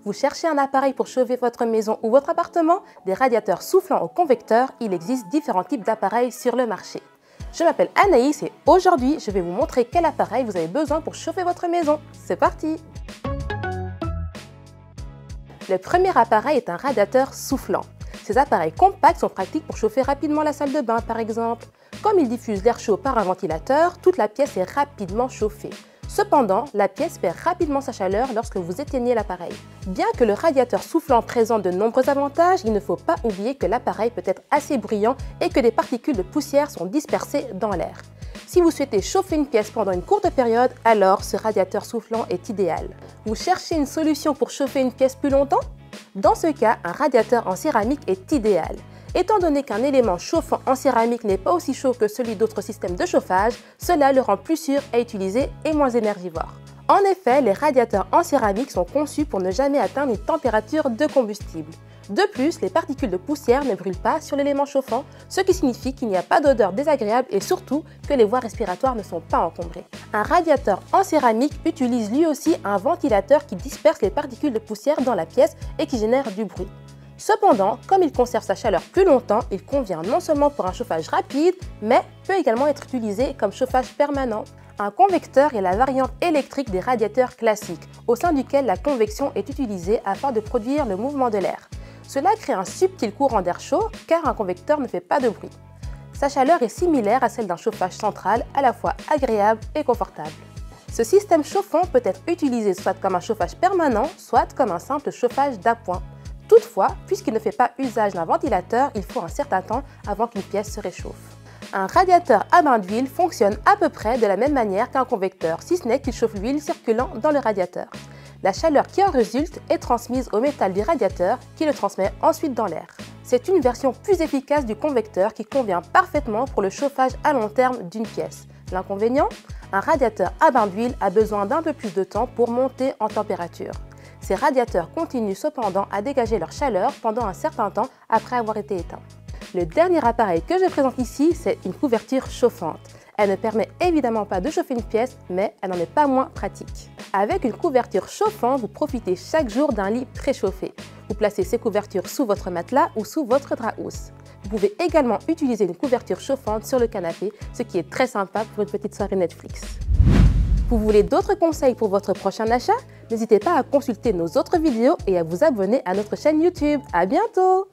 Vous cherchez un appareil pour chauffer votre maison ou votre appartement? Des radiateurs soufflants au convecteur, il existe différents types d'appareils sur le marché. Je m'appelle Anaïs et aujourd'hui, je vais vous montrer quel appareil vous avez besoin pour chauffer votre maison. C'est parti! Le premier appareil est un radiateur soufflant. Ces appareils compacts sont pratiques pour chauffer rapidement la salle de bain par exemple. Comme ils diffusent l'air chaud par un ventilateur, toute la pièce est rapidement chauffée. Cependant, la pièce perd rapidement sa chaleur lorsque vous éteignez l'appareil. Bien que le radiateur soufflant présente de nombreux avantages, il ne faut pas oublier que l'appareil peut être assez bruyant et que des particules de poussière sont dispersées dans l'air. Si vous souhaitez chauffer une pièce pendant une courte période, alors ce radiateur soufflant est idéal. Vous cherchez une solution pour chauffer une pièce plus longtemps? Dans ce cas, un radiateur en céramique est idéal. Étant donné qu'un élément chauffant en céramique n'est pas aussi chaud que celui d'autres systèmes de chauffage, cela le rend plus sûr à utiliser et moins énergivore. En effet, les radiateurs en céramique sont conçus pour ne jamais atteindre une température de combustible. De plus, les particules de poussière ne brûlent pas sur l'élément chauffant, ce qui signifie qu'il n'y a pas d'odeur désagréable et surtout que les voies respiratoires ne sont pas encombrées. Un radiateur en céramique utilise lui aussi un ventilateur qui disperse les particules de poussière dans la pièce et qui génère du bruit. Cependant, comme il conserve sa chaleur plus longtemps, il convient non seulement pour un chauffage rapide, mais peut également être utilisé comme chauffage permanent. Un convecteur est la variante électrique des radiateurs classiques, au sein duquel la convection est utilisée afin de produire le mouvement de l'air. Cela crée un subtil courant d'air chaud, car un convecteur ne fait pas de bruit. Sa chaleur est similaire à celle d'un chauffage central, à la fois agréable et confortable. Ce système chauffant peut être utilisé soit comme un chauffage permanent, soit comme un simple chauffage d'appoint. Toutefois, puisqu'il ne fait pas usage d'un ventilateur, il faut un certain temps avant qu'une pièce se réchauffe. Un radiateur à bain d'huile fonctionne à peu près de la même manière qu'un convecteur, si ce n'est qu'il chauffe l'huile circulant dans le radiateur. La chaleur qui en résulte est transmise au métal du radiateur qui le transmet ensuite dans l'air. C'est une version plus efficace du convecteur qui convient parfaitement pour le chauffage à long terme d'une pièce. L'inconvénient? Un radiateur à bain d'huile a besoin d'un peu plus de temps pour monter en température. Ces radiateurs continuent cependant à dégager leur chaleur pendant un certain temps après avoir été éteints. Le dernier appareil que je présente ici, c'est une couverture chauffante. Elle ne permet évidemment pas de chauffer une pièce, mais elle n'en est pas moins pratique. Avec une couverture chauffante, vous profitez chaque jour d'un lit préchauffé. Vous placez ces couvertures sous votre matelas ou sous votre drap housse. Vous pouvez également utiliser une couverture chauffante sur le canapé, ce qui est très sympa pour une petite soirée Netflix. Vous voulez d'autres conseils pour votre prochain achat? N'hésitez pas à consulter nos autres vidéos et à vous abonner à notre chaîne YouTube. À bientôt!